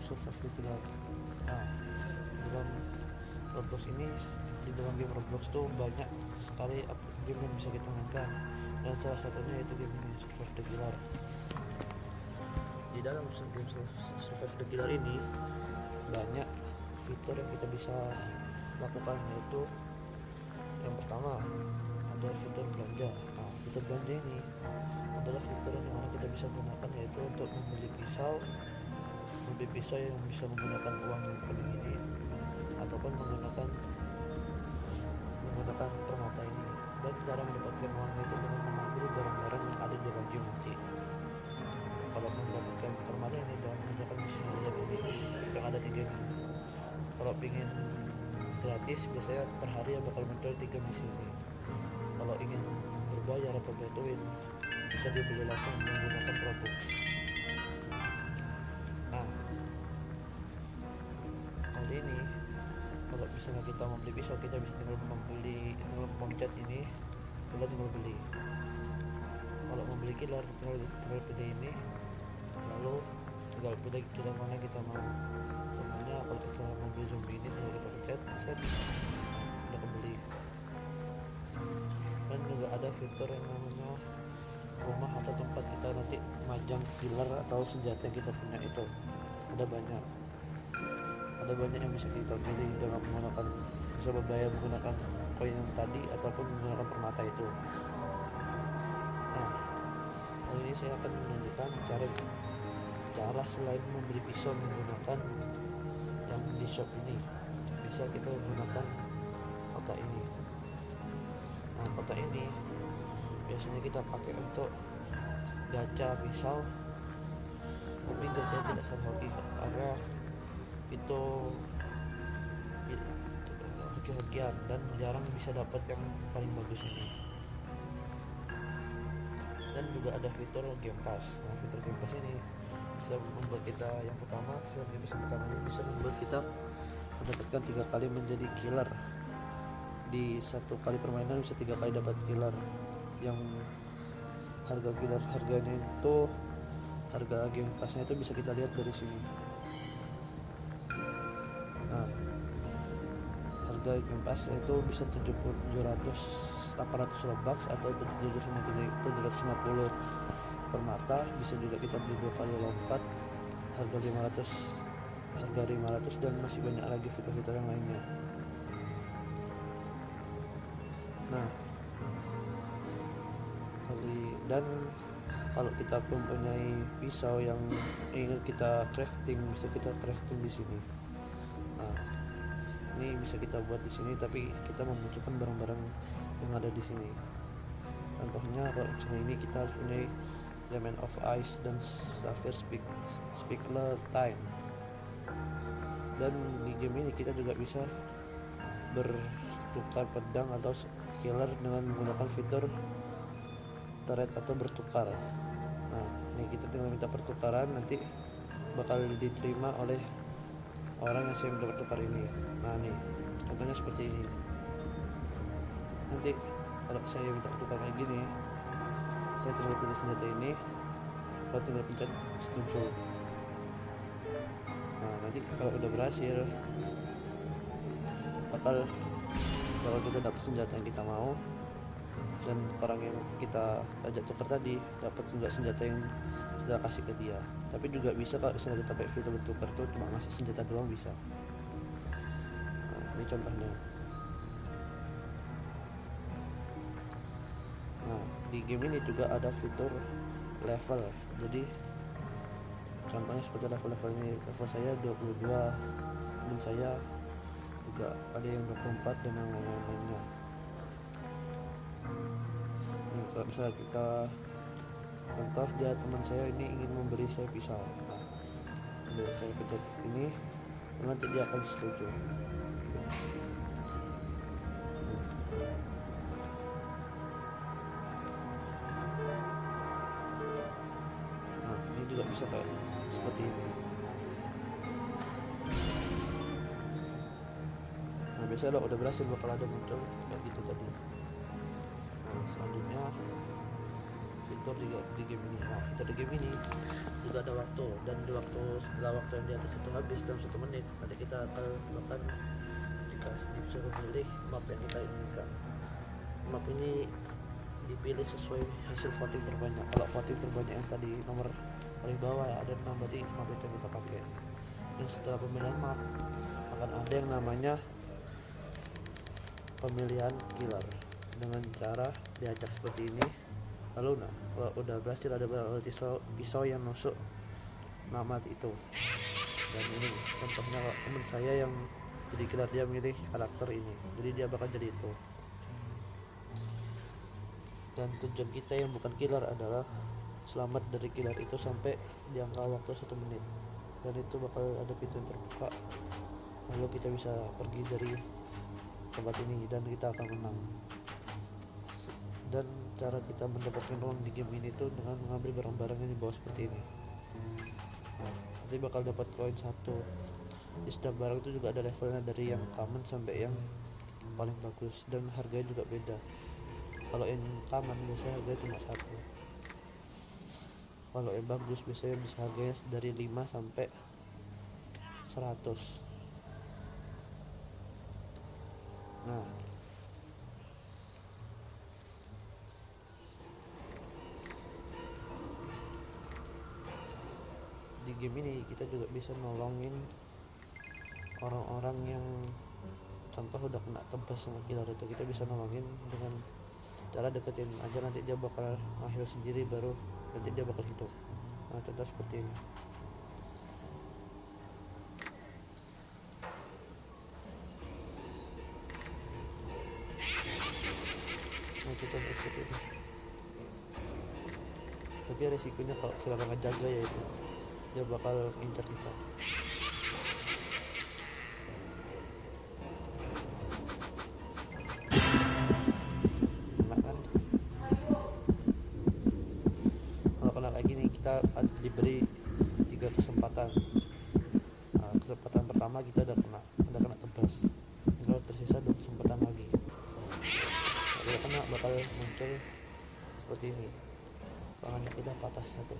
survive the killer. Nah, dalam Roblox ini, di dalam game Roblox tuh banyak sekali game yang bisa kita mainkan, dan salah satunya yaitu game ini, Survive the Killer. Di dalam game Survive the Killer ini banyak fitur yang kita bisa lakukan, yaitu yang pertama ada fitur belanja. Nah, fitur belanja ini adalah fitur yang dimana kita bisa gunakan, yaitu untuk membeli pisau yang bisa menggunakan uang yang paling ini, ataupun menggunakan permata ini. Dan cara mendapatkan uangnya itu dengan mengambil barang-barang yang ada di dalam game nanti. Kalau mendapatkan permata ini dengan mengerjakan misi harian ini yang ada 3 nih. Kalau ingin gratis biasanya per hari bakal muncul 3 misi ini. Kalau ingin berbayar atau pay to win bisa dibeli langsung menggunakan Robux. Nah, kali ini kalau misalnya kita mau beli pisau, kita bisa tinggal mencet ini, kita tinggal beli. Kalau mau beli killer tinggal pilih ini, lalu tinggal pilih killer mana kita mau. Contohnya kalau kita mau beli zombie ini, tinggal kita pencet set, udah kebeli. Dan juga ada fitur yang namanya rumah atau tempat kita nanti majang killer atau senjata yang kita punya itu. Ada banyak yang bisa kita pilih dengan menggunakan, bisa berbayar menggunakan koin yang tadi ataupun menggunakan permata itu. Nah, kali ini saya akan menunjukkan cara selain membeli pisau menggunakan yang di shop ini, bisa kita menggunakan kotak ini. Nah, kotak ini biasanya kita pakai untuk gacha pisau, tapi gacha tidak sama lagi karena itu hoki-hokian dan jarang bisa dapat yang paling bagus ini. Dan juga ada fitur Game Pass. Nah, fitur Game Pass ini bisa membuat kita, yang pertama, fitur Game Pass yang pertama ini bisa membuat kita mendapatkan 3 kali menjadi killer. Di 1 kali permainan bisa 3 kali dapat killer. Yang harga killer, harganya itu, harga Game Pass-nya itu bisa kita lihat dari sini. Nah, harga Game Pass itu bisa 800 Robux atau 750 permata. Bisa juga kita beli 2 kali lompat, harga 500 dan masih banyak lagi fitur-fitur yang lainnya. Nah, dan kalau kita mempunyai pisau yang ingin kita crafting, bisa kita crafting di sini. Nah, ini bisa kita buat di sini, tapi kita membutuhkan barang-barang yang ada di sini. Contohnya kalau misalnya ini kita harus punya Element of Ice dan Sapphire Speckler Time. Dan di game ini kita juga bisa bertukar pedang atau killer dengan menggunakan fitur trade atau bertukar. Nah, ini kita tinggal minta pertukaran, nanti bakal diterima oleh orang yang saya minta bertukar ini. Nah, nih contohnya seperti ini. Nanti kalau saya minta bertukar kayak gini, saya tinggal pilih senjata ini, lalu tinggal pencet setuju. Nah, nanti kalau udah berhasil, kalau kita dapat senjata yang kita mau, dan orang yang kita ajak tukar tadi dapat senjata yang kita kasih ke dia. Tapi juga bisa kalau misalnya kita pakai fitur bertukar itu cuma ngasih senjata doang bisa. Nah, ini contohnya. Nah, di game ini juga ada fitur level. Jadi contohnya seperti level ini, level saya 22, dan saya juga ada yang 24 dan yang lain-lainnya. Nih, kalau misalnya kita contoh, dia teman saya ini ingin memberi saya pisau. Nah, saya pencet ini, nanti dia akan setuju. Nah, ini juga bisa kayak seperti ini. Nah, biasanya kalau udah berhasil bakal ada muncul kayak gitu tadi. Nah, selanjutnya fitur di game ini. Nah, fitur di game ini juga ada waktu, dan di waktu setelah waktu yang di atas itu habis dalam 1 menit, nanti kita akan bahkan disuruh pilih map yang kita inginkan. Map ini dipilih sesuai hasil voting terbanyak. Kalau voting terbanyak yang tadi nomor paling bawah ya ada 6, berarti map itu yang kita pakai. Dan setelah pemilihan map akan ada yang namanya pemilihan killer dengan cara diacak seperti ini. Lalu kalau udah berhasil ada pisau yang nusuk nama itu. Dan ini contohnya kalau teman saya yang jadi killer, dia milih karakter ini, jadi dia bakal jadi itu. Dan tujuan kita yang bukan killer adalah selamat dari killer itu sampai di angka waktu 1 menit, dan itu bakal ada pintu yang terbuka, lalu kita bisa pergi dari tempat ini dan kita akan menang. Dan cara kita mendapatkan uang di game ini tuh dengan mengambil barang-barang yang di bawah seperti ini. Nah, nanti bakal dapat koin 1. Di setiap barang itu juga ada levelnya, dari yang common sampai yang paling bagus, dan harganya juga beda. Kalau yang common biasanya harganya cuma 1, kalau yang bagus biasanya bisa harganya dari 5 sampai 100. Nah, di game ini kita juga bisa nolongin orang-orang yang contoh udah kena tebas sama killer itu. Kita bisa nolongin dengan cara deketin aja, nanti dia bakal ngahil sendiri, baru nanti dia bakal hidup. Nah, contoh seperti ini. Nah, contoh seperti ini. Tapi resikonya kalau killer ngejaga ya itu dia bakal ngincar kita. Kalau kena kayak gini kita diberi 3 kesempatan. Nah, kesempatan pertama kita udah kena tebas, tinggal tersisa 2 kesempatan lagi. Kalau kena bakal muncul seperti ini, tangannya kita patah 1.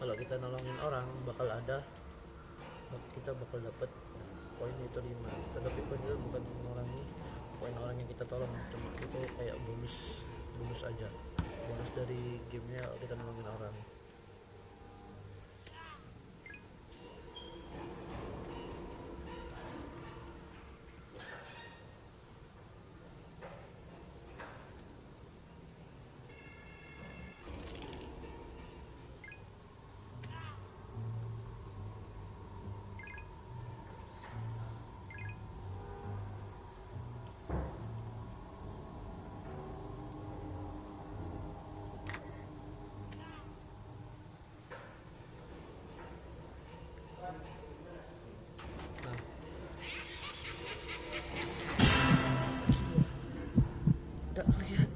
Kalau kita nolongin orang kita bakal dapat poin itu 5, tetapi poin itu bukan mengurangi poin orang yang kita tolong, cuma itu kayak bonus aja, bonus dari gamenya kita nolongin orang. Nah, udah lihat.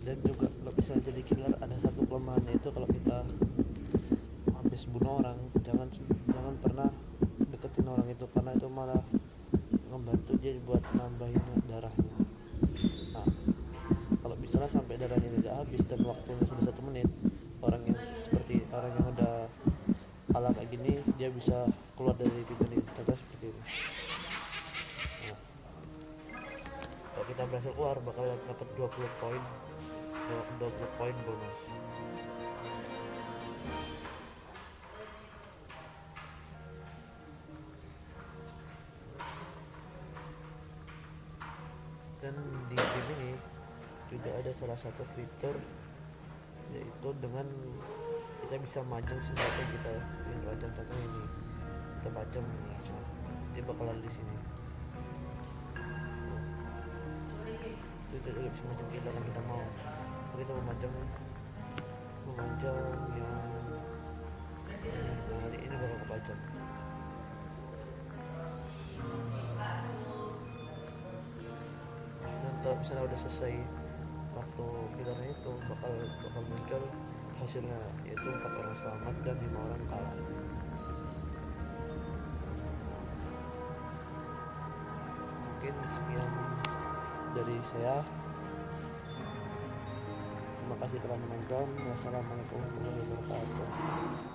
Dan juga kalau bisa jadi killer ada satu kelemahannya, itu kalau kita habis bunuh orang jangan pernah deketin orang itu, karena itu malah ngebantu dia buat nambahin darahnya. Nah, kalau misalnya sampai darahnya tidak habis dan waktunya sudah 1 menit, orang yang udah kalah kayak gini dia bisa keluar dari pintu ini. Contoh seperti ini. Nah, kalau kita berhasil keluar bakal dapat 20 koin, 20 koin bonus. Dan di game ini juga ada salah satu fitur, yaitu dengan kita bisa majang sesuatu yang kita ingin pajang. Contoh ini kita pajang ini, nah dia bakal ada di sini. Kita bisa majang kita yang kita mau. Kita memajang yang ini, nah ini bakal kepajang. Dan kalau misalnya udah selesai waktu killernya itu bakal muncul hasilnya, yaitu 4 orang selamat dan 5 orang kalah. Mungkin sekian dari saya. Terima kasih telah menonton. Wassalamualaikum warahmatullahi wabarakatuh.